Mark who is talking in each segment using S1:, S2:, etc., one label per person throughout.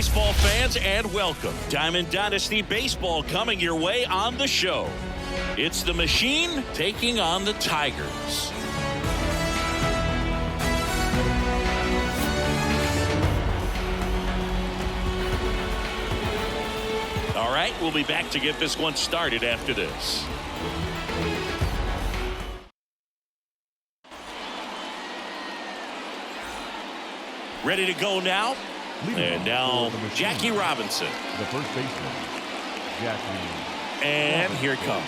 S1: baseball fans, and welcome. Diamond Dynasty Baseball coming your way on the show. It's the Machine taking on the Tigers. All right, we'll be back to get this one started after this. Ready to go now? And now, Jackie Robinson.
S2: The first baseman, Jackie.
S1: And here it comes.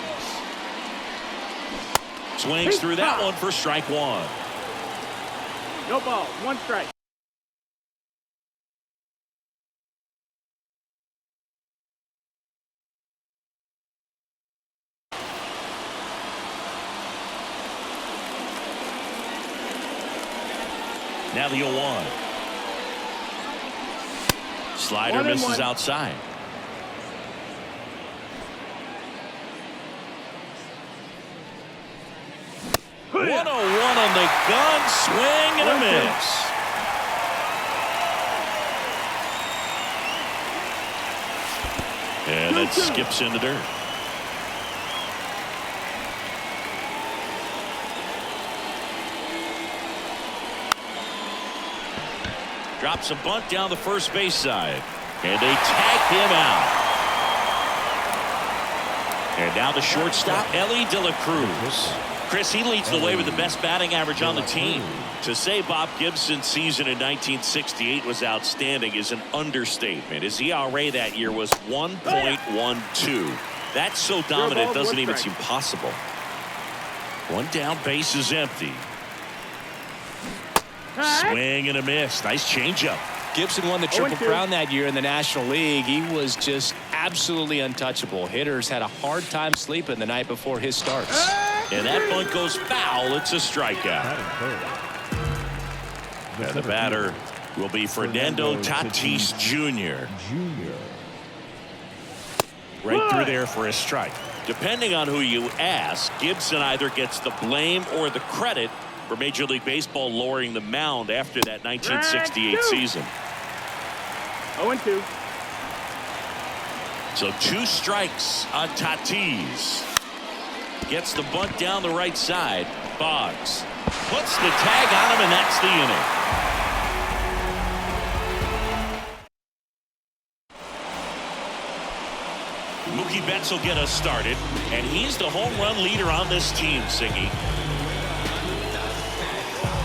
S1: Swings through that one for strike one.
S3: No ball, one strike.
S1: Now the 0-1. Slider misses outside. One 0-1 on the gun, swing and a miss. And it skips in the dirt. Drops a bunt down the first base side. And they tag him out. And now the shortstop, Elly De La Cruz. Chris, he leads the way with the best batting average on the team. To say Bob Gibson's season in 1968 was outstanding is an understatement. His ERA that year was 1.12. That's so dominant it doesn't even seem possible. One down, base is empty. Swing and a miss. Nice changeup.
S4: Gibson won the Triple Crown that year in the National League. He was just absolutely untouchable. Hitters had a hard time sleeping the night before his starts.
S1: And that bunt goes foul. It's a strikeout. And the batter will be Fernando Tatis Jr. Right through there for a strike. Depending on who you ask, Gibson either gets the blame or the credit for Major League Baseball lowering the mound after that 1968 season.
S3: 0-2.
S1: So 2 strikes on Tatis. Gets the bunt down the right side. Boggs puts the tag on him, and that's the inning. Mookie Betts will get us started, and he's the home run leader on this team, Singy.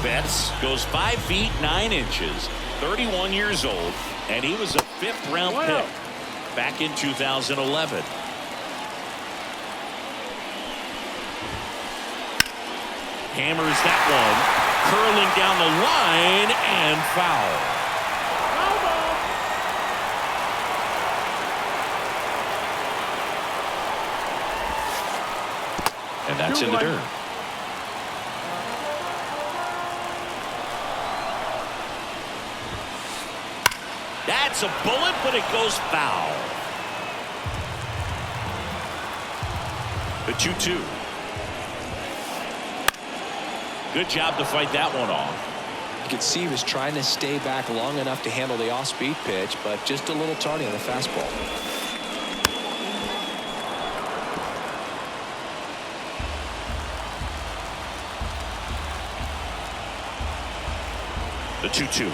S1: Betts goes 5 feet 9 inches, 31 years old, and he was a 5th-round pick back in 2011. Hammers that one, curling down the line, and foul. And that's in the dirt. That's a bullet, but it goes foul. The 2-2. Good job to fight that one off.
S4: You could see he was trying to stay back long enough to handle the off-speed pitch, but just a little tardy on the fastball.
S1: The 2-2.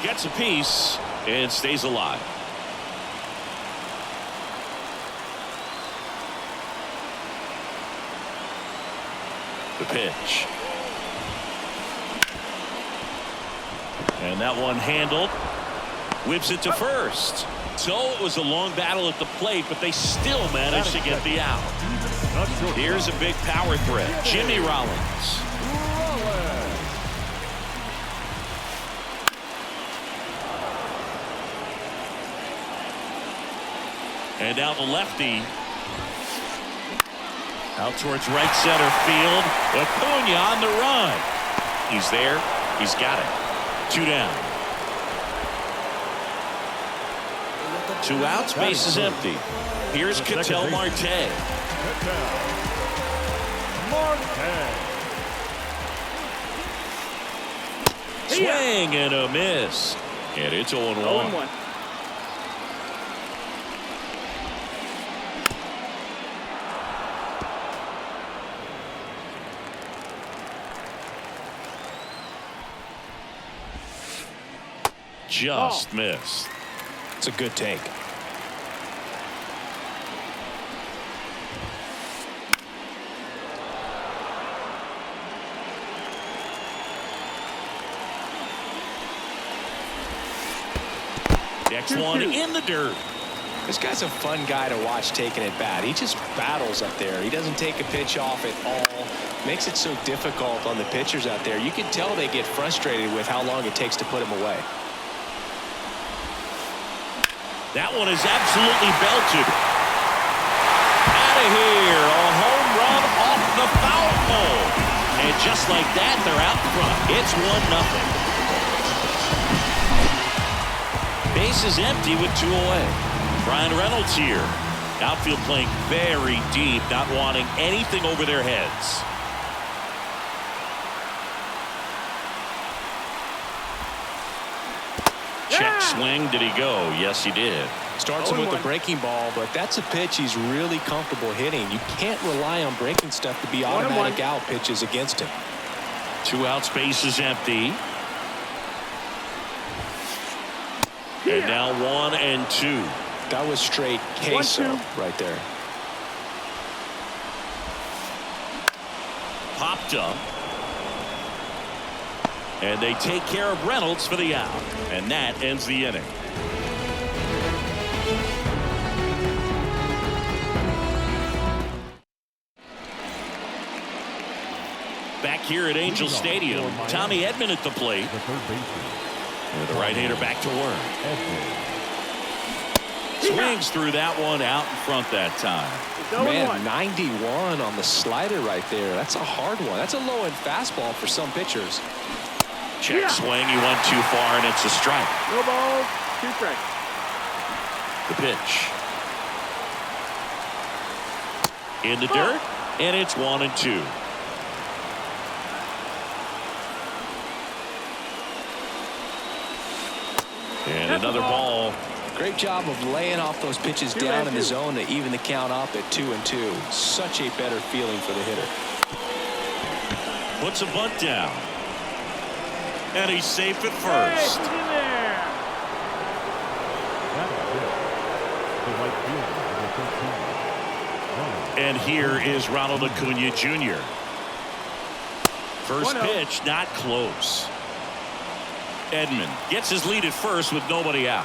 S1: Gets a piece and stays alive. The pitch. And that one handled. Whips it to first. So it was a long battle at the plate, but they still managed to get the out. Here's a big power threat. Jimmy Rollins. And now the lefty. Out towards right center field. Acuna on the run. He's there. He's got it. 2 down. 2 outs. Base is empty. Here's Ketel Marte. Swing and a miss. And it's 0-1.
S3: 0-1.
S1: Just missed.
S4: It's a good take.
S1: Next one in the dirt.
S4: This guy's a fun guy to watch taking it bat. He just battles up there. He doesn't take a pitch off at all. Makes it so difficult on the pitchers out there. You can tell they get frustrated with how long it takes to put him away.
S1: That one is absolutely belted. Out of here. A home run off the foul pole. And just like that, they're out front. It's 1-0. Base is empty with 2 away. Brian Reynolds here. Outfield playing very deep, not wanting anything over their heads. Check swing. Did he go? Yes, he did.
S4: Starts him with a breaking ball, but that's a pitch he's really comfortable hitting. You can't rely on breaking stuff to be automatic out pitches against him.
S1: 2 outs, base is empty. And now 1 and 2.
S4: That was straight queso right there.
S1: Popped up. And they take care of Reynolds for the out. And that ends the inning. Back here at Angel Stadium, Tommy Edman at the plate.
S2: The third baseman.
S1: With the right-hander back to work. Swings through that one out in front that time.
S4: Man, 91 on the slider right there. That's a hard one. That's a low-end fastball for some pitchers.
S1: Check swing. He went too far, and it's a strike.
S3: No balls, 2 strikes.
S1: The pitch. In the dirt, and it's 1 and 2. And another ball.
S4: Great job of laying off those pitches down in the zone to even the count up at 2 and 2. Such a better feeling for the hitter.
S1: Puts a bunt down. And he's safe at first.
S3: Hey, in there.
S2: The right fielder,
S1: And here is Ronald Acuna Jr. First pitch, not close. Edman gets his lead at first with nobody out.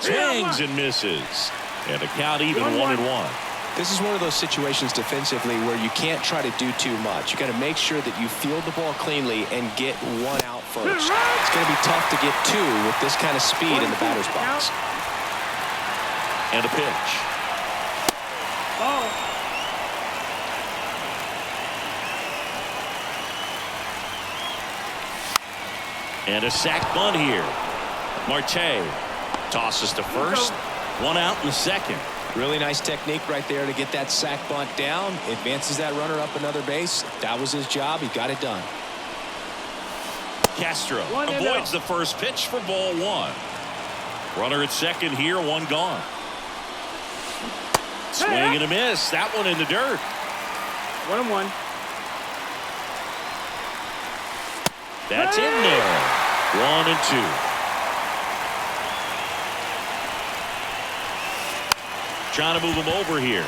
S1: Swings and misses. And the count even 1-1.
S4: This is one of those situations defensively where you can't try to do too much. You got to make sure that you field the ball cleanly and get 1 out first. It's going to be tough to get 2 with this kind of speed in the batter's box.
S1: And a pitch.
S3: Ball.
S1: And a sac bunt here. Marte tosses to first. 1 out in the second.
S4: Really nice technique right there to get that sac bunt down. Advances that runner up another base. That was his job. He got it done.
S1: Castro avoids the first pitch for ball 1. Runner at second here, 1 gone. Swing and a miss. That one in the dirt.
S3: 1-1.
S1: That's in there. 1 and 2. Trying to move him over here.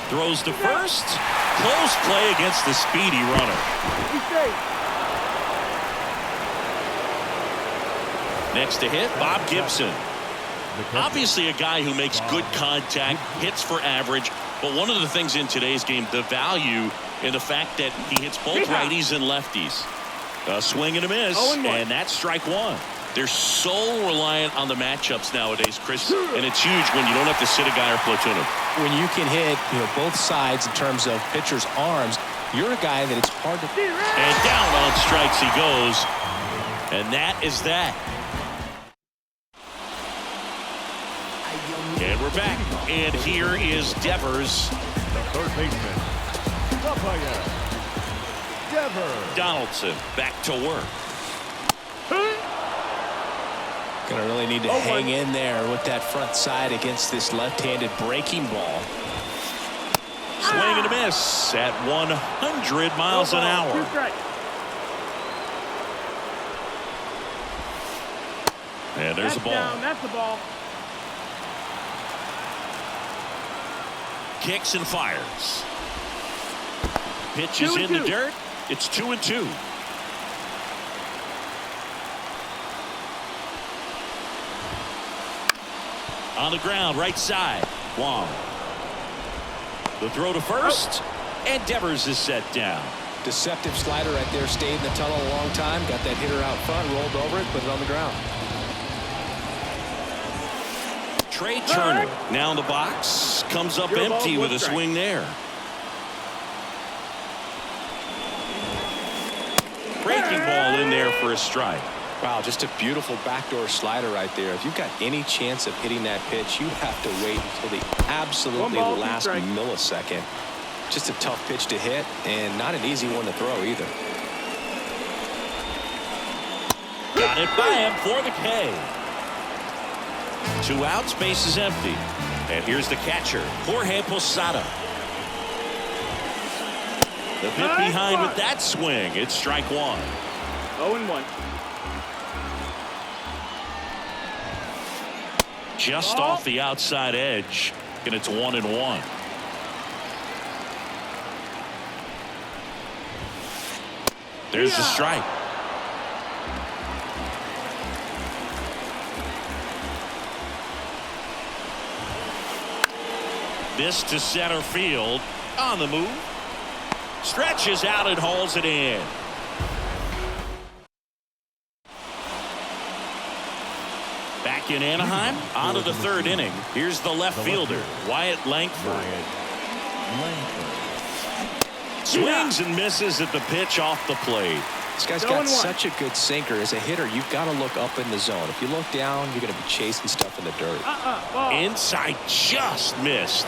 S1: Throws to first. Close play against the speedy runner. Next to hit, Bob Gibson. Obviously a guy who makes good contact, hits for average, but one of the things in today's game, the value in the fact that he hits both righties and lefties. A swing and a miss, and that's strike 1. They're so reliant on the matchups nowadays, Chris, and it's huge when you don't have to sit a guy or platoon him.
S4: When you can hit, both sides in terms of pitchers' arms, you're a guy that it's hard to.
S1: And down on strikes he goes, and that is that. And we're back, and here is Devers.
S2: The third baseman, Rafael Devers.
S1: Donaldson back to work.
S4: Gonna really need to hang in there with that front side against this left-handed breaking ball.
S1: Swing and a miss at 100 miles an hour.
S3: 2 strikes.
S1: And there's a ball.
S3: Down. That's the ball.
S1: Kicks and fires. Pitch is in the dirt. It's 2-2. On the ground, right side. Wong. The throw to first. And Devers is set down.
S4: Deceptive slider right there. Stayed in the tunnel a long time. Got that hitter out front. Rolled over it. Put it on the ground.
S1: Trey Turner now in the box. Comes up empty with a swing there. Breaking ball in there for a strike.
S4: Wow, just a beautiful backdoor slider right there. If you've got any chance of hitting that pitch, you have to wait until the absolutely last millisecond. Just a tough pitch to hit and not an easy one to throw either.
S1: Got it by him for the K. 2 outs, base is empty. And here's the catcher, Jorge Posada. The bit behind with that swing. It's strike 1.
S3: 0-1.
S1: Just off the outside edge. And it's 1-1. There's the strike. This to center field. On the move. Stretches out and hauls it in. Back in Anaheim, on to the 3rd inning. Here's the left fielder, Wyatt Langford. Swings and misses at the pitch off the plate.
S4: This guy's got such a good sinker. As a hitter, you've got to look up in the zone. If you look down, you're going to be chasing stuff in the dirt.
S1: Inside just missed.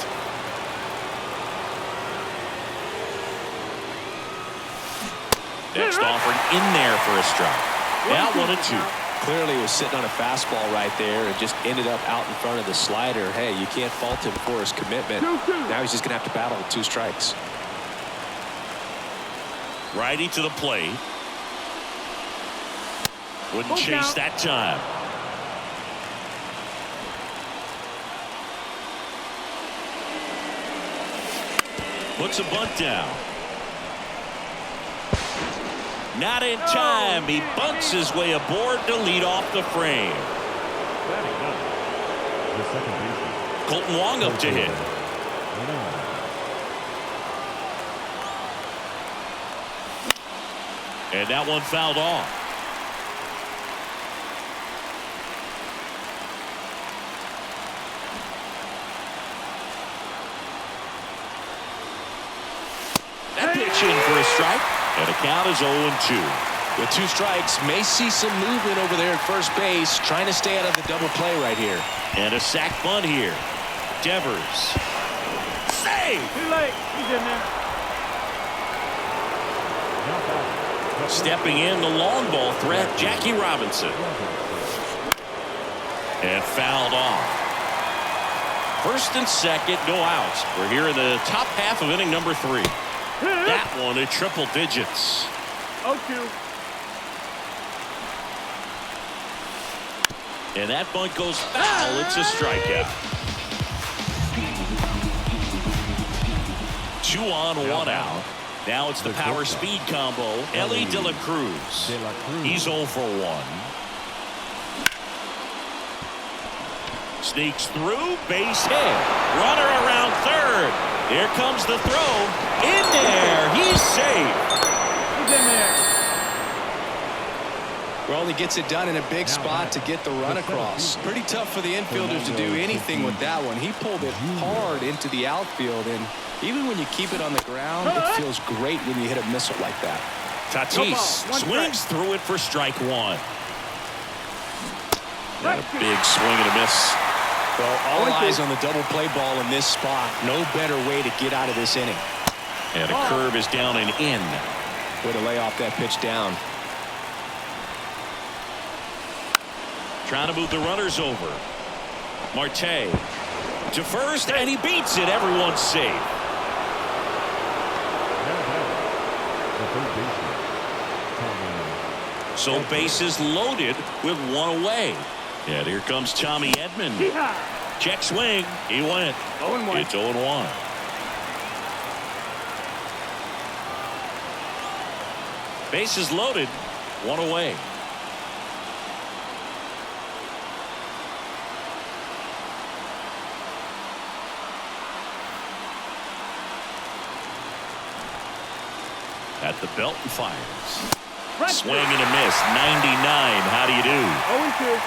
S1: Next offered in there for a strike. Now 1-2.
S4: Clearly was sitting on a fastball right there and just ended up out in front of the slider. Hey, you can't fault him for his commitment. Now he's just going to have to battle with 2 strikes.
S1: Righty to the plate. Wouldn't chase that time. Puts a bunt down. Not in time. He bunts his way aboard to lead off the frame.
S2: The second baseman.
S1: Colton Wong up to hit. And that one fouled off. That pitch in for a strike. And the count is 0-2.
S4: With 2 strikes, may see some movement over there at first base, trying to stay out of the double play right here.
S1: And a sac bunt here. Devers. Save!
S3: Too late. He's in there.
S1: Stepping in the long ball threat, Jackie Robinson. And fouled off. First and second, no outs. We're here in the top half of inning number 3. That one at triple digits.
S3: 0-2.
S1: And that bunt goes foul. It's a strikeout. 2 on, 1 out. Now it's the power speed combo. Elly De La Cruz. He's 0 for 1. Sneaks through, base hit. Runner around third. Here comes the throw. In there. He's safe.
S3: He's in there.
S4: Well, he gets it done in a big spot to get the run across. Pretty tough for the infielders to do anything with that one. He pulled it hard into the outfield, and even when you keep it on the ground, it feels great when you hit a missile like that.
S1: Tatis swings through it for strike 1. And a big swing and a miss.
S4: Well, all eyes on the double play ball in this spot. No better way to get out of this inning.
S1: And a curve is down and in.
S4: Way to lay off that pitch down.
S1: Trying to move the runners over. Marte to first, and he beats it. Everyone's safe.
S2: The third baseman, Tommy.
S1: So bases loaded with one away. And here comes Tommy Edman.
S3: Yeehaw.
S1: Check swing. He went.
S3: 0-1.
S1: It's 0-1. Bases loaded. One away. At the belt and fires.
S3: Right.
S1: Swing and a miss. 99. How do you do?
S3: 0-2.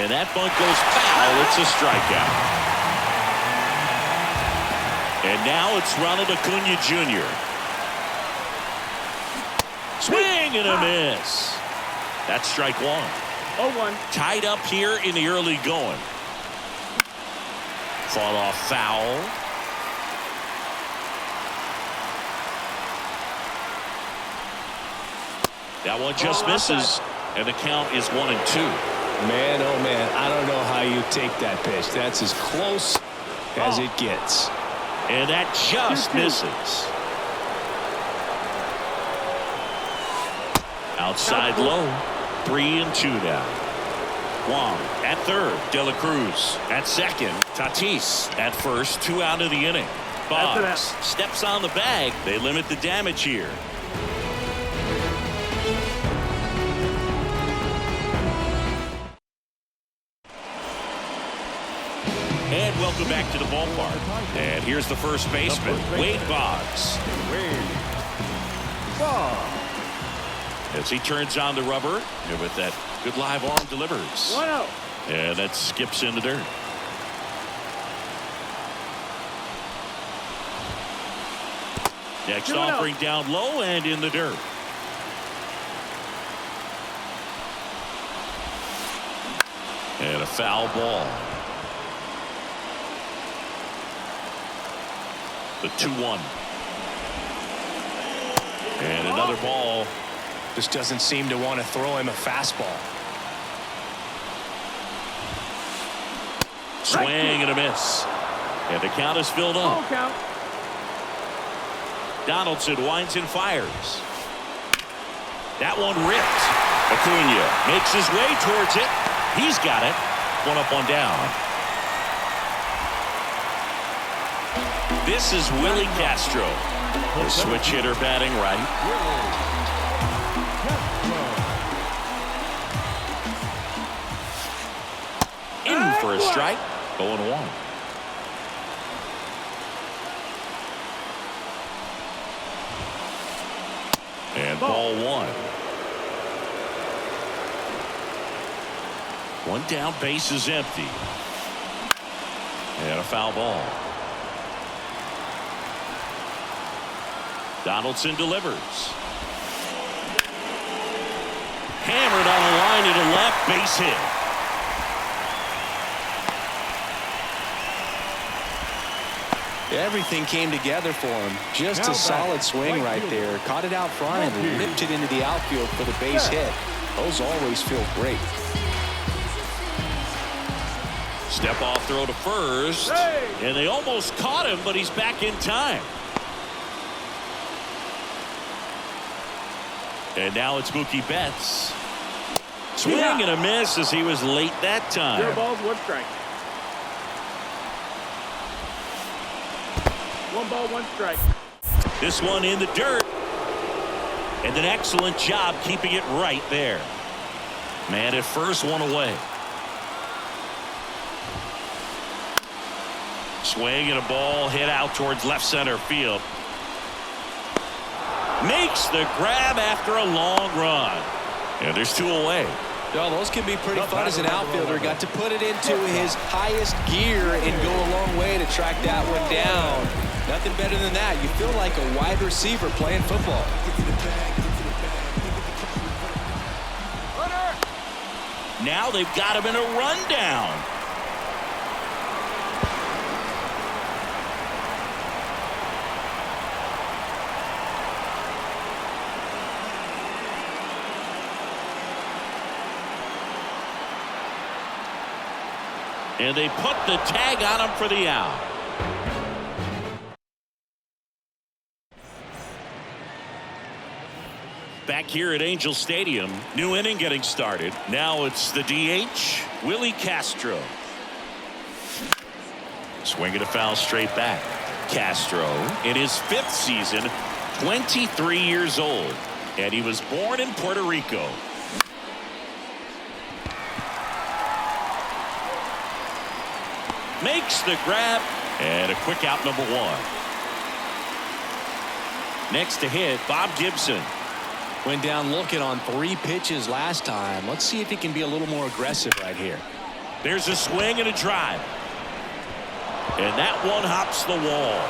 S1: And that bunt goes foul. It's a strikeout. And now it's Ronald Acuna Jr. Swing and a miss. That's strike one.
S3: 0-1.
S1: Tied up here in the early going. Fought off foul. That one just misses, and the count is 1-2.
S4: Man, oh man, I don't know how you take that pitch. That's as close as it gets.
S1: And that just misses. Outside low. 3-2 now. Wong at third. De La Cruz at second. Tatis at first. 2 out of the inning. Boggs steps on the bag. They limit the damage here. And welcome back to the ballpark. And here's the first baseman, Wade Boggs. As he turns on the rubber, and with that good live arm delivers.
S3: 1-0.
S1: And that skips in the dirt. Next
S3: 2-0.
S1: offering down low and in the dirt. And a foul ball. The 2-1. And another ball.
S4: Just doesn't seem to want to throw him a fastball.
S1: Swing and a miss. And the count is filled
S3: Full
S1: up.
S3: count.
S1: Donaldson winds and fires. That one ripped. Acuna makes his way towards it. He's got it. 1 up, 1 down. This is Willie Castro. The switch hitter batting right. In for a strike. 0-1. And ball 1. 1 down, base is empty. And a foul ball. Donaldson delivers. Hammered on the line to the left, base hit.
S4: Everything came together for him. Just a solid swing right there. Caught it out front and ripped it into the outfield for the base hit. Those always feel great.
S1: Step off throw to first. And they almost caught him, but he's back in time. And now it's Mookie Betts. Swing and a miss as he was late that time.
S3: 0 balls, 1 strike. 1 ball, 1 strike.
S1: This one in the dirt. And an excellent job keeping it right there. Man at first, 1 away. Swing and a ball hit out towards left center field. Makes the grab after a long run. And there's 2 away.
S4: Well, those can be pretty fun as an outfielder. Got to put it into his highest gear and go a long way to track that one down. Nothing better than that. You feel like a wide receiver playing football.
S1: Now they've got him in a rundown. And they put the tag on him for the out. Back here at Angel Stadium, new inning getting started. Now it's the DH, Willie Castro. Swinging a foul straight back. Castro in his 5th season, 23 years old, and he was born in Puerto Rico. Makes the grab, and a quick out, number 1. Next to hit, Bob Gibson.
S4: Went down looking on 3 pitches last time. Let's see if he can be a little more aggressive right here.
S1: There's a swing and a drive. And that one hops the wall.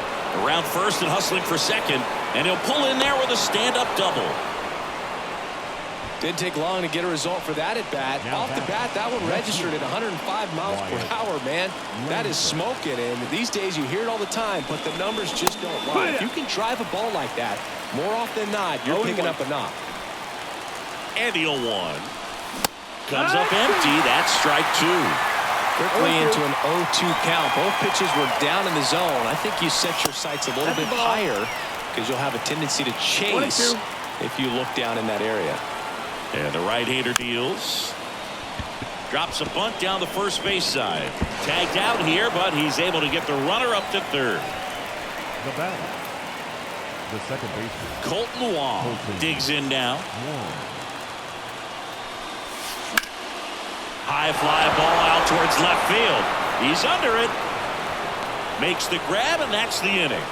S1: Around first and hustling for second, and he'll pull in there with a stand-up double.
S4: Didn't take long to get a result for that at bat. Off the bat, that one registered at 105 miles per hour, man. That is smoking, and these days you hear it all the time, but the numbers just don't lie. If you can drive a ball like that, more often than not, you're picking up a knock.
S1: And the 0-1 comes up empty. That's strike 2.
S4: Quickly into an 0-2 count. Both pitches were down in the zone. I think you set your sights a little bit higher because you'll have a tendency to chase if you look down in that area.
S1: And the right-hander deals. Drops a bunt down the first base side. Tagged out here, but he's able to get the runner up to third.
S2: The batter, the second baseman,
S1: Colton Wong digs in now. High fly ball out towards left field. He's under it. Makes the grab, and that's the inning.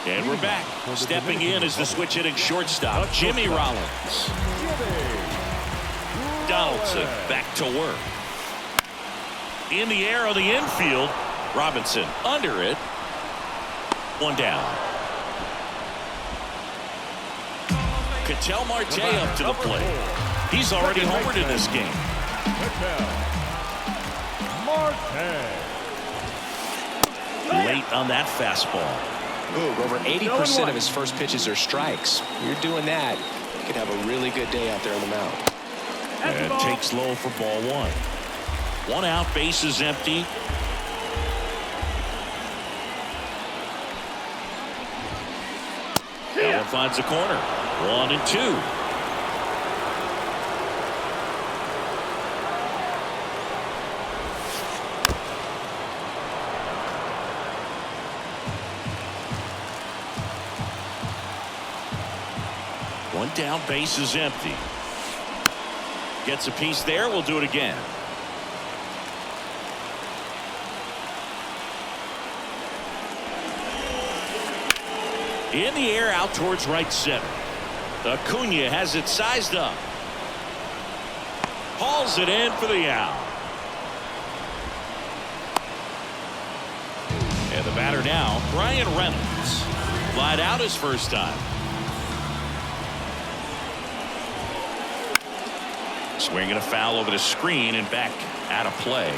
S1: And we're back. Stepping in is the switch hitting shortstop, Jimmy Rollins. Donaldson back to work. In the air on the infield. Robinson under it. One down. Ketel Marte up to the plate. He's already homered in this game. Late on that fastball.
S4: Ooh, over 80% of his first pitches are strikes. You're doing that, you could have a really good day out there on the mound.
S1: And takes low for ball 1. 1 out, bases empty. Allen finds the corner. 1 and 2. One down, base is empty. Gets a piece there. We'll do it again. In the air out towards right center. Acuna has it sized up. Hauls it in for the out. And the batter now, Brian Reynolds. Flied out his first time. Swinging a foul over the screen and back out of play.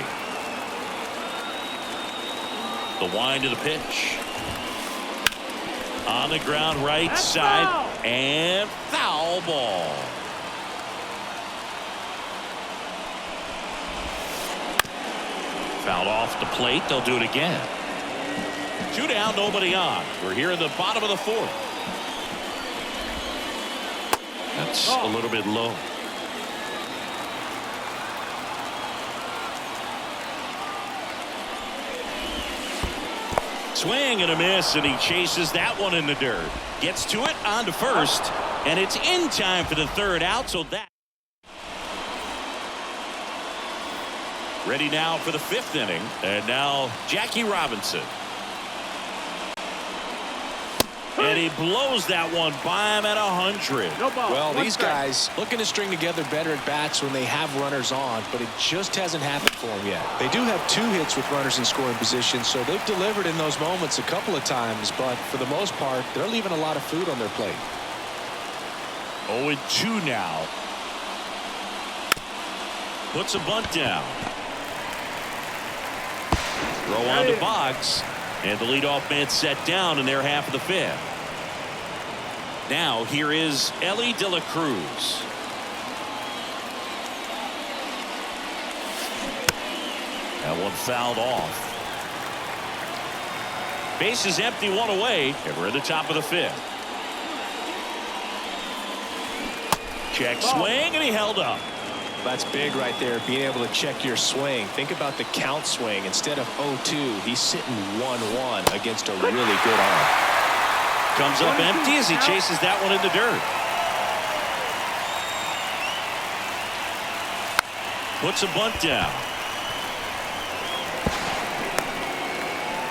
S1: The wind of the pitch. On the ground right side.
S3: Foul.
S1: And foul ball. Fouled off the plate. They'll do it again. 2 down, nobody on. We're here in the bottom of the 4th. That's a little bit low. Swing and a miss, and he chases that one in the dirt. Gets to it on to first, and it's in time for the 3rd out. So that ready now for the 5th inning, and now Jackie Robinson. And he blows that one by him at 100.
S3: No ball.
S4: Well,
S3: One
S4: these
S3: strike.
S4: guys looking to string together better at bats when they have runners on, but it just hasn't happened for them yet. They do have 2 hits with runners in scoring position, so they've delivered in those moments a couple of times, but for the most part, they're leaving a lot of food on their plate.
S1: 0-2 now. Puts a bunt down. Throw on to Boggs. And the leadoff man set down in their half of the 5th. Now here is Elly De La Cruz. That one fouled off. Base is empty, one away, and we're at the top of the 5th. Check swing, and he held up.
S4: That's big right there, being able to check your swing. Think about the count swing. Instead of 0-2, he's sitting 1-1 against a really good arm.
S1: Comes up empty as he chases that one in the dirt. Puts a bunt down.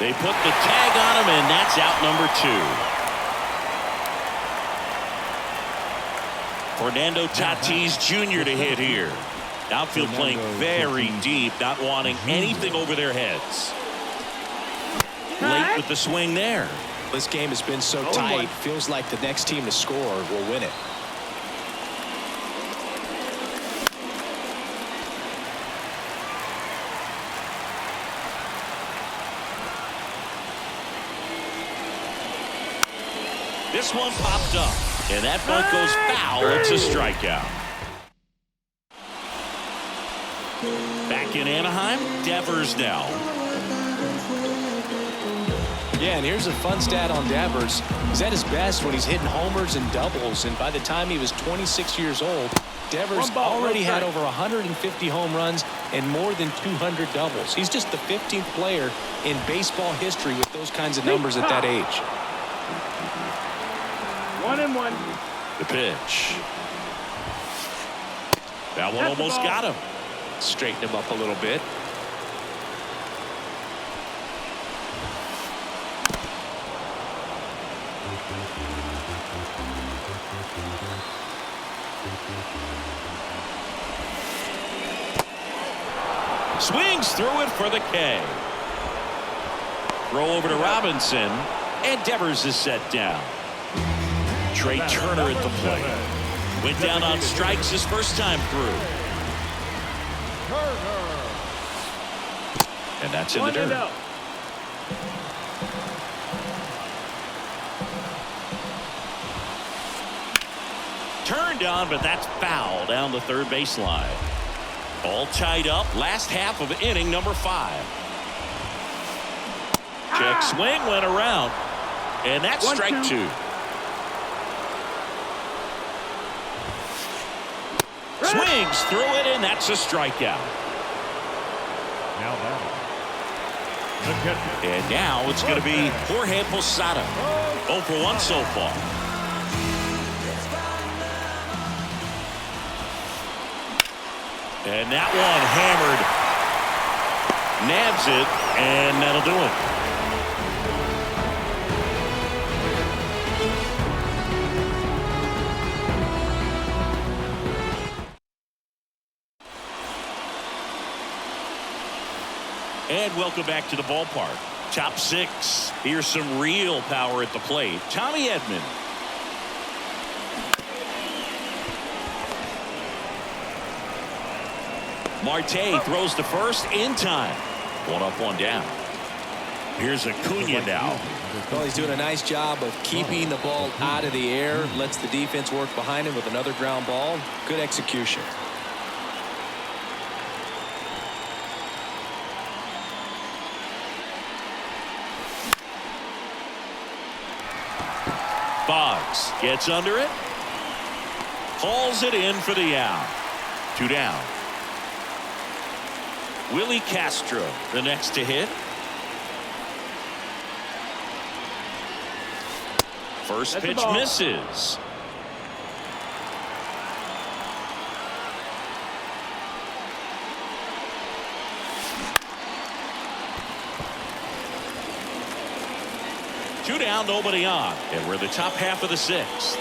S1: They put the tag on him, and that's out number 2. Fernando Tatis Jr. to hit here. Outfield playing very deep, not wanting anything over their heads. Late with the swing there.
S4: This game has been so tight. Feels like the next team to score will win it.
S1: This one popped up, and that bunt goes foul. It's a strikeout. Back in Anaheim, Devers now.
S4: Yeah, and here's a fun stat on Devers. He's at his best when he's hitting homers and doubles, and by the time he was 26 years old, Devers already had over 150 home runs and more than 200 doubles. He's just the 15th player in baseball history with those kinds of numbers at that age.
S3: 1-1.
S1: The pitch. That one almost got him.
S4: Straighten him up a little bit.
S1: Swings through it for the K. Throw over to Robinson, and Devers is set down. Trey Turner at the plate. Went down on strikes his first time through. And that's in the dirt. Turned on, but that's foul down the third baseline. All tied up. Last half of inning number 5. Check swing went around, and that's strike 2. Swings through it, and that's a strikeout.
S2: Now batting. The catcher.
S1: And now it's going to be Jorge Posada. 0 for 1 so far. And that one hammered. Nabs it, and that'll do it. And welcome back to the ballpark. Top 6. Here's some real power at the plate. Tommy Edman. Marte throws to first in time. 1 up, 1 down. Here's Acuna now.
S4: Well, he's doing a nice job of keeping the ball out of the air. Lets the defense work behind him with another ground ball. Good execution.
S1: Boggs gets under it. Hauls it in for the out. 2 down. Willie Castro, the next to hit. First pitch misses. Two down, nobody on, and we're the top half of the 6th.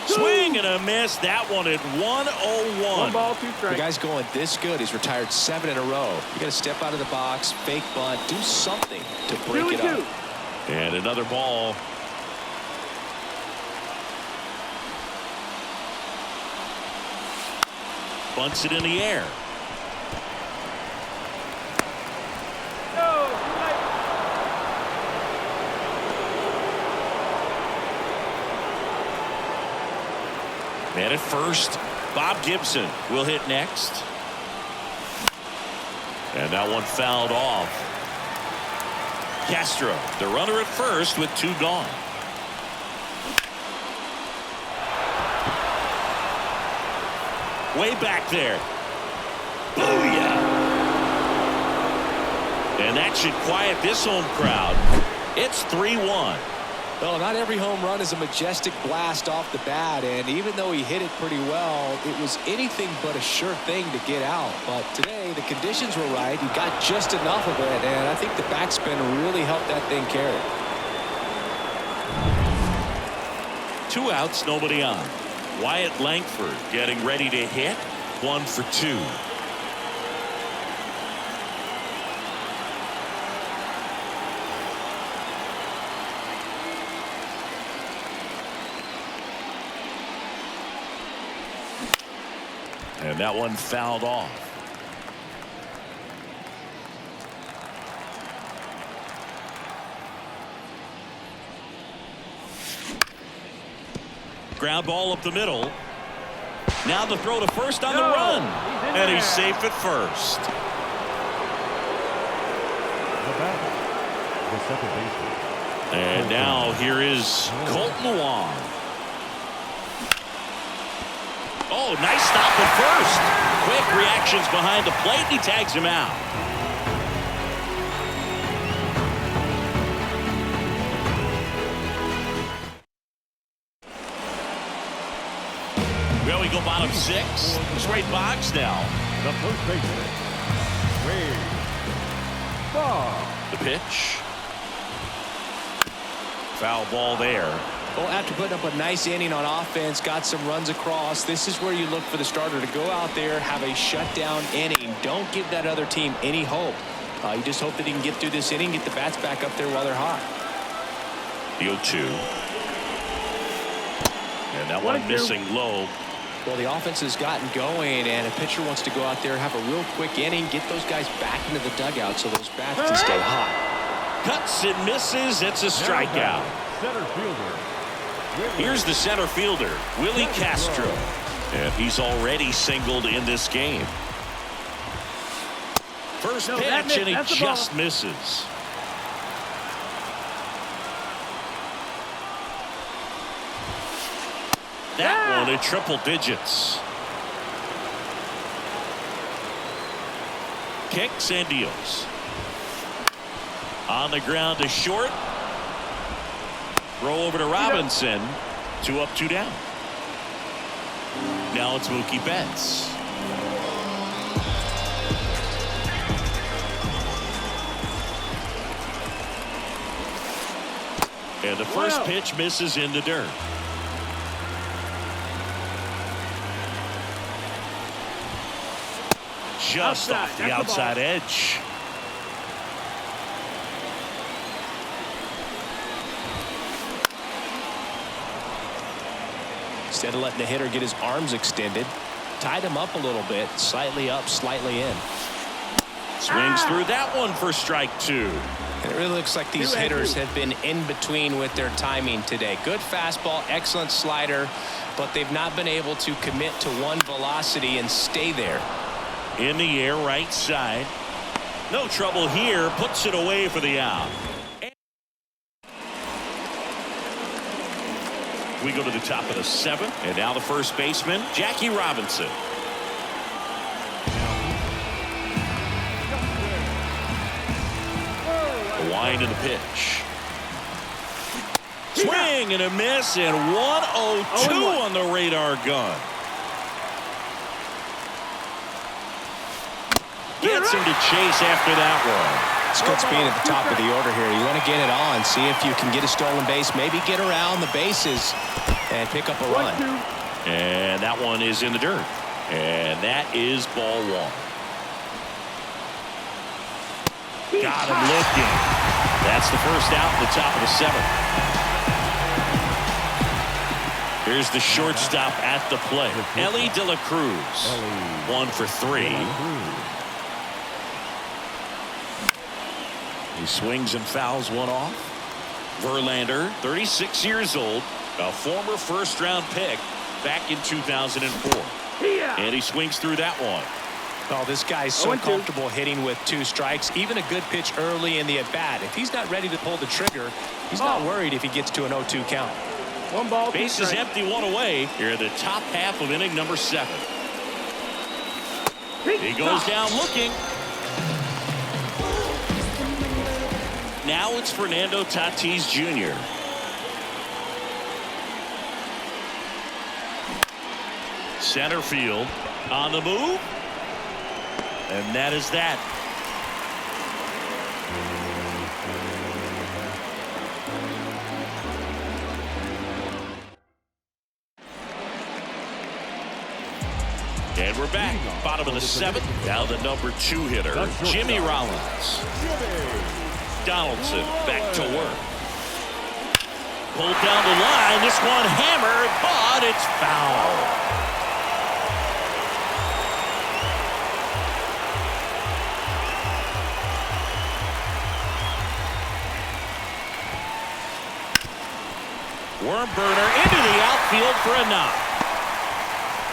S1: Swing and a miss. That one at 101.
S3: 1 ball, 2 strikes.
S4: The guy's going this good. He's retired 7 in a row. You got to step out of the box, fake bunt, do something to break it up.
S1: And another ball. Bunts it in the air. Man at first. Bob Gibson will hit next. And that one fouled off. Castro, the runner at first with 2 gone. Way back there. Booyah! And that should quiet this home crowd. It's 3-1.
S4: Well, not every home run is a majestic blast off the bat, and even though he hit it pretty well, it was anything but a sure thing to get out. But today, the conditions were right. He got just enough of it, and I think the backspin really helped that thing carry.
S1: 2 outs, nobody on. Wyatt Langford getting ready to hit. 1 for 2. And that one fouled off. Ground ball up the middle. Now the throw to first on the run. And he's safe at first.
S2: The batter, the second baseman.
S1: And now here is Colton Wong. Oh, nice stop at first. Quick reactions behind the plate, and he tags him out. Well, we go bottom 6. Straight box now.
S2: The first baseman, Wade Boggs.
S1: The pitch. Foul ball there.
S4: Well, after putting up a nice inning on offense, got some runs across, this is where you look for the starter to go out there, have a shutdown inning. Don't give that other team any hope. You just hope that he can get through this inning, get the bats back up there while they're hot.
S1: The 0-2. And that one missing low.
S4: Well, the offense has gotten going, and a pitcher wants to go out there, have a real quick inning, get those guys back into the dugout so those bats can stay hot.
S1: Cuts and misses. It's a strikeout.
S2: Center fielder.
S1: Here's the center fielder, Willie Castro. And he's already singled in this game. First pitch, and he just misses. That one at triple digits. Kicks and deals. On the ground to short. Throw over to Robinson. 2 up, 2 down. Now it's Mookie Betts. And the first pitch misses in the dirt. Just off the outside edge.
S4: Instead of letting the hitter get his arms extended, tied him up a little bit, slightly up, slightly in.
S1: Swings through that one for strike 2.
S4: It really looks like these hitters have been in between with their timing today. Good fastball, excellent slider, but they've not been able to commit to one velocity and stay there.
S1: In the air, right side. No trouble here. Puts it away for the out. We go to the top of the 7th, and now the first baseman, Jackie Robinson. The wind and the pitch. Swing and a miss, and 1-0-2 on the radar gun. Gets him to chase after that one.
S4: It's good speed at the top of the order here. You want to get it on, see if you can get a stolen base, maybe get around the bases and pick up a run.
S1: And that one is in the dirt. And that is ball 1. Got him looking. That's the first out in the top of the 7th. Here's the shortstop at the plate, Elly De La Cruz. 1 for 3. He swings and fouls one off. Verlander, 36 years old, a former first-round pick, back in 2004.
S3: Yeah.
S1: And he swings through that one.
S4: Oh, this guy's so
S3: 0-2.
S4: comfortable hitting with 2 strikes. Even a good pitch early in the at-bat. If he's not ready to pull the trigger, he's not worried if he gets to an 0-2 count.
S3: 1 ball, 2
S1: Base is
S3: strikes.
S1: empty, 1 away. Here in the top half of inning number 7. He goes down looking. Now it's Fernando Tatis Jr. Center field on the move. And that is that. And we're back. Bottom of the 7th. Now the number 2 hitter, Jimmy Rollins. Donaldson back to work. Pulled down the line. This one hammered, but it's foul. Worm burner into the outfield for a knock.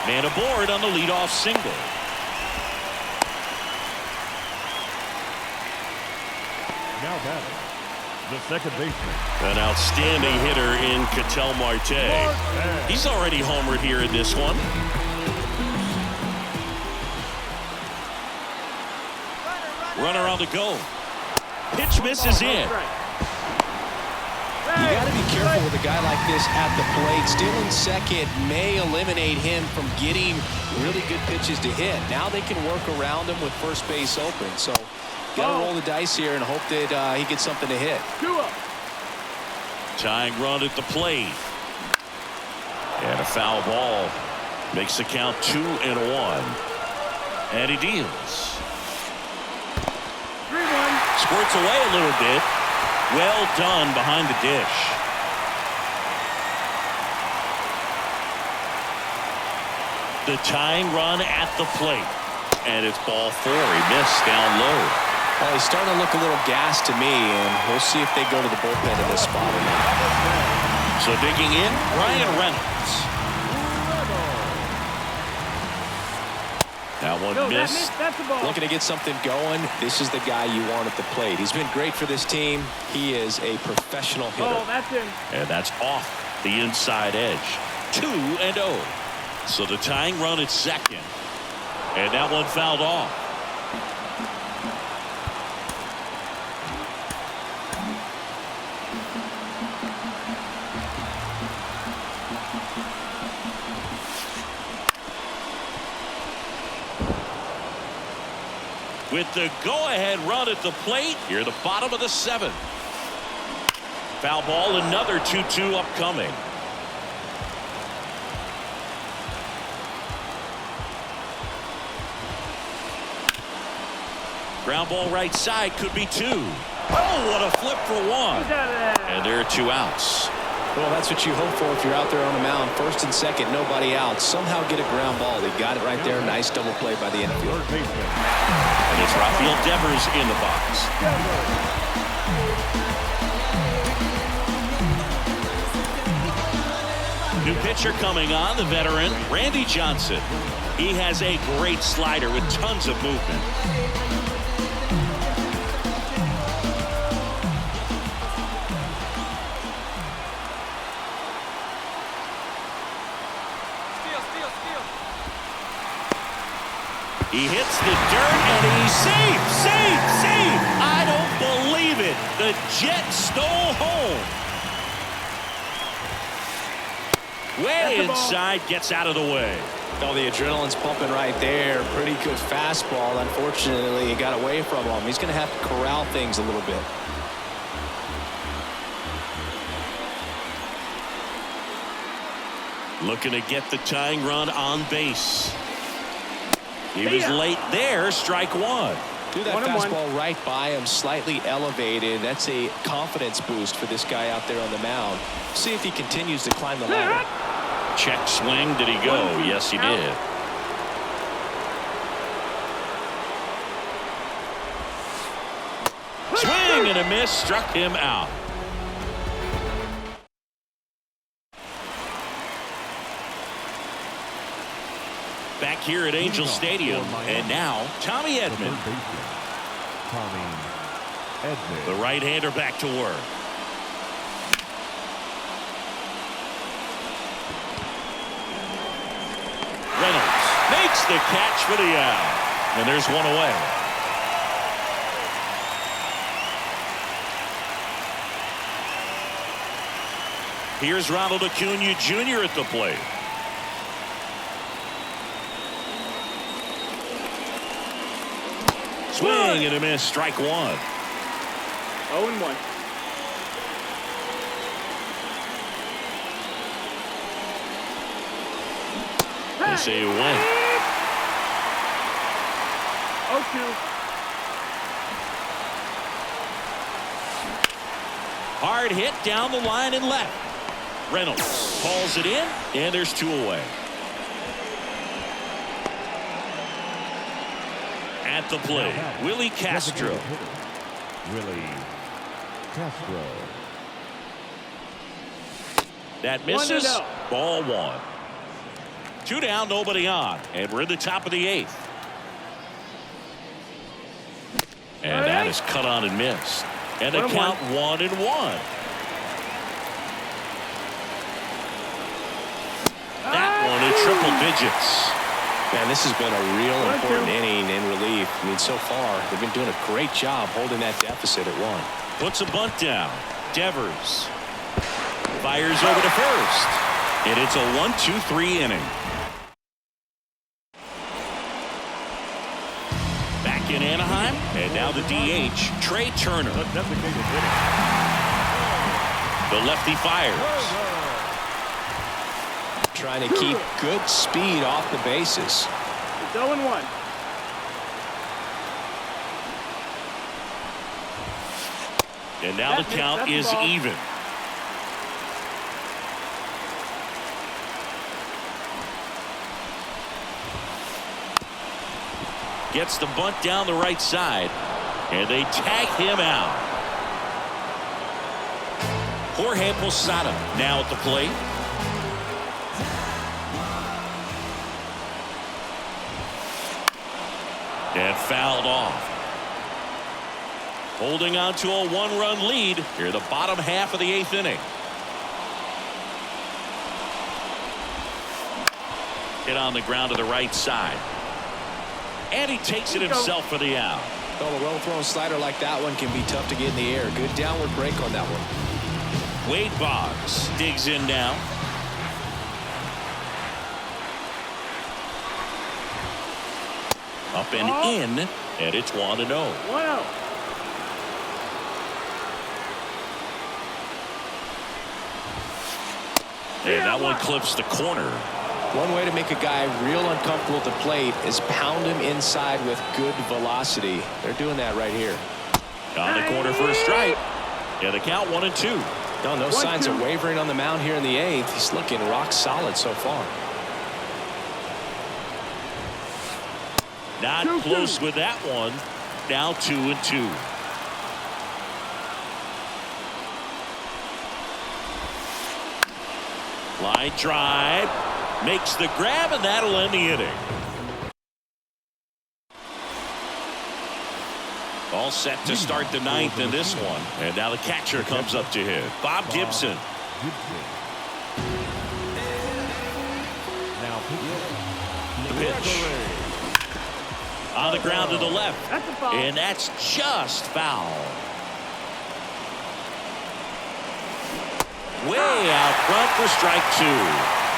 S1: Man aboard on the leadoff single.
S2: Now batting, the second baseman.
S1: An outstanding hitter in Ketel Marte. He's already homered here in this one. Runner on the go. Pitch misses in.
S4: You got to be careful with a guy like this at the plate. Stealing second may eliminate him from getting really good pitches to hit. Now they can work around him with first base open. So got to roll the dice here and hope that he gets something to hit.
S3: 2 up.
S1: Tying run at the plate. And a foul ball. Makes the count 2-1. And he deals.
S3: 3-1.
S1: Squirts away a little bit. Well done behind the dish. The tying run at the plate. And it's ball 4. He missed down low.
S4: Well, he's starting to look a little gassed to me, and we'll see if they go to the bullpen in this spot or not.
S1: So digging in, Ryan Reynolds. That one
S3: No,
S1: missed.
S3: that's the ball.
S4: Looking to get something going. This is the guy you want at the plate. He's been great for this team. He is a professional hitter.
S3: Oh, that's in.
S1: And that's off the inside edge. 2-0. So the tying run at second. And that one fouled off. With the go-ahead run at the plate, here the bottom of the 7th. Foul ball, another 2-2 upcoming. Ground ball right side, could be 2. Oh, what a flip for 1.
S3: He's out of there.
S1: And there are 2 outs.
S4: Well, that's what you hope for if you're out there on the mound. First and second, nobody out. Somehow get a ground ball. He got it right there. Nice double play by the infield.
S2: Third baseman.
S1: And it's Rafael Devers in the box. New pitcher coming on, the veteran, Randy Johnson. He has a great slider with tons of movement. He hits the dirt and he's safe. I don't believe it. The Jet stole home. Way inside, gets out of the way.
S4: Oh, the adrenaline's pumping right there. Pretty good fastball. Unfortunately, it got away from him. He's going to have to corral things a little bit.
S1: Looking to get the tying run on base. He was late there, strike 1.
S4: Threw that fastball right by him, slightly elevated. That's a confidence boost for this guy out there on the mound. See if he continues to climb the ladder.
S1: Check swing, did he go? Yes, he did. Swing and a miss, struck him out. Back here at Angel Stadium. And now, Tommy
S2: The
S1: Edman.
S2: third baseman, Tommy Edman.
S1: The right-hander back to work. Reynolds makes the catch for the out. And there's one away. Here's Ronald Acuna Jr. at the plate. Swing and a miss. Strike one.
S3: 0-1.
S1: They say you win.
S3: 0-2.
S1: Hard hit down the line and left. Reynolds calls it in, and there's two away. At the plate, Willie Castro.
S2: Willie Castro.
S1: That misses.
S3: 1-0.
S1: Ball one. Two down, nobody on, and we're in the top of the eighth. And that is cut on and missed. And the count 1-1. That one in triple digits.
S4: Man, this has been a real important inning in relief. I mean, so far, they've been doing a great job holding that deficit at one.
S1: Puts a bunt down. Devers fires over to first. And it's a 1-2-3 inning. Back in Anaheim. And now the DH, Trey Turner.
S2: The designated hitter.
S1: The lefty fires.
S4: Trying to keep good speed off the bases.
S3: It's 0-1.
S1: And now the count is even. Gets the bunt down the right side. And they tag him out. Jorge Posada now at the plate. And fouled off. Holding on to a one-run lead here, the bottom half of the eighth inning. Hit on the ground to the right side. And he takes it himself for the out.
S4: Well, a well-thrown slider like that one can be tough to get in the air. Good downward break on that one.
S1: Wade Boggs digs in now. Up and in, and it's 1-0.
S3: 1-0.
S1: And that one clips the corner.
S4: One way to make a guy real uncomfortable at the plate is pound him inside with good velocity. They're doing that right here.
S1: On the corner for a strike. Yeah, the count 1-2.
S4: No signs of wavering on the mound here in the eighth. He's looking rock solid so far.
S1: Not close with that one. Now 2-2. Line drive. Makes the grab, and that'll end the inning. All set to start the ninth in this one. And now the catcher comes up to hit. Bob Gibson.
S2: Now
S1: The pitch. On the ground to the left.
S3: That's a foul.
S1: And that's just foul. Way out front for strike two.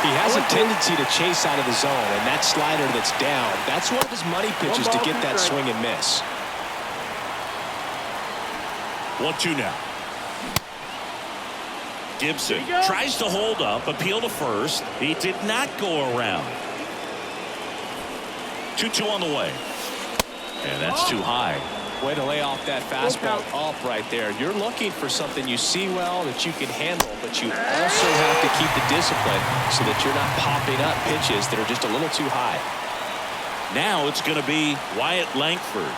S4: He has a tendency to chase out of the zone, and that slider that's down, that's one of his money pitches to get that swing and miss.
S1: 1-2 now. Gibson tries to hold up, appeal to first. He did not go around. 2-2 on the way. And that's too high.
S4: Way to lay off that fastball up right there. You're looking for something you see well that you can handle, but you also have to keep the discipline so that you're not popping up pitches that are just a little too high.
S1: Now it's going to be Wyatt Langford.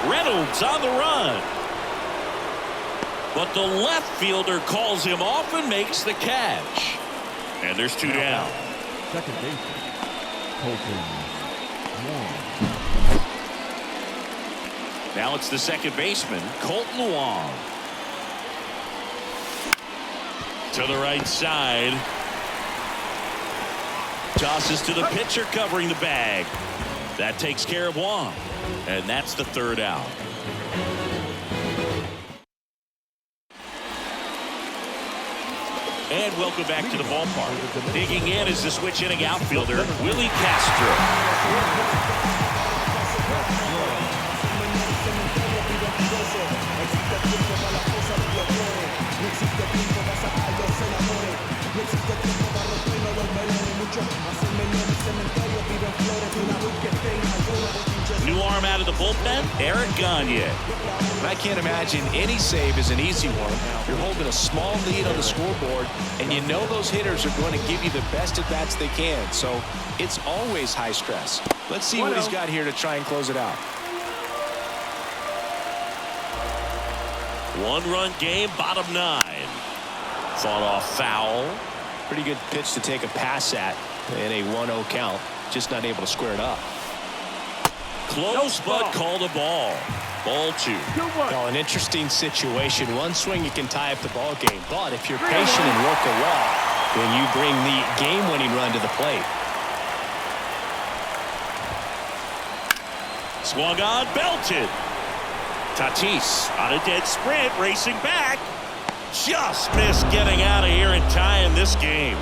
S1: Reynolds on the run. But the left fielder calls him off and makes the catch. And there's two down.
S2: Second baseman, Colton Wong.
S1: Now it's the second baseman, Colton Wong. To the right side. Tosses to the pitcher covering the bag. That takes care of Wong. And that's the third out. And welcome back to the ballpark. Digging in is the switch inning outfielder, Willie Castro. New arm out of the bullpen, Eric Gagne.
S4: I can't imagine any save is an easy one. You're holding a small lead on the scoreboard, and you know those hitters are going to give you the best at-bats they can. So it's always high stress. Let's see what he's got here to try and close it out.
S1: One-run game, bottom 9. Fought off foul.
S4: Pretty good pitch to take a pass at in a 1-0 count. Just not able to square it up.
S1: Close, but called a ball. Ball 2.
S4: Well, an interesting situation. One swing you can tie up the ball game, but if you're patient and work a walk, then you bring the game-winning run to the plate.
S1: Swung on, belted. Tatis on a dead sprint, racing back. Just missed getting out of here and tying this game.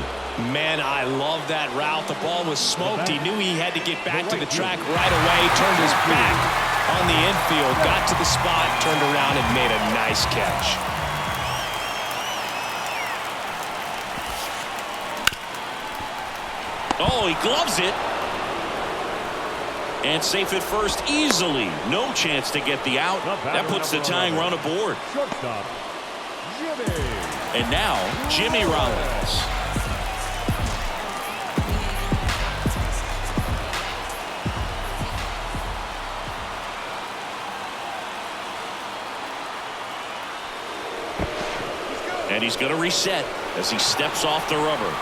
S4: Man, I love that route. The ball was smoked. He knew he had to get back to the track right away. Turned his back on the infield, got to the spot, turned around and made a nice catch.
S1: Oh, he gloves it. And safe at first easily. No chance to get the out. That puts the tying run aboard.
S2: Shortstop, Jimmy.
S1: And now, Jimmy Rollins. And he's going to reset as he steps off the rubber.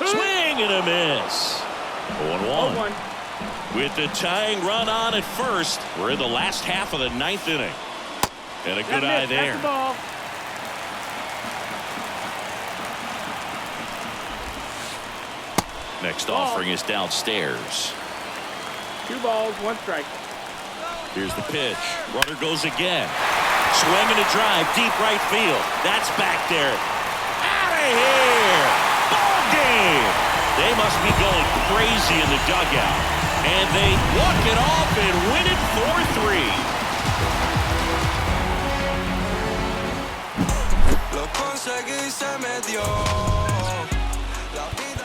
S1: Swing and a miss. 0-1. With the tying run on at first, we're in the last half of the 9th inning. And a good eye there. Next offering is downstairs.
S3: 2 balls, 1 strike.
S1: Here's the pitch. Runner goes again. Swing and a drive, deep right field. That's back there. Out of here! Ball game! They must be going crazy in the dugout. And they walk it off and win it 4-3.
S5: Lo conseguí, se me dio. La vida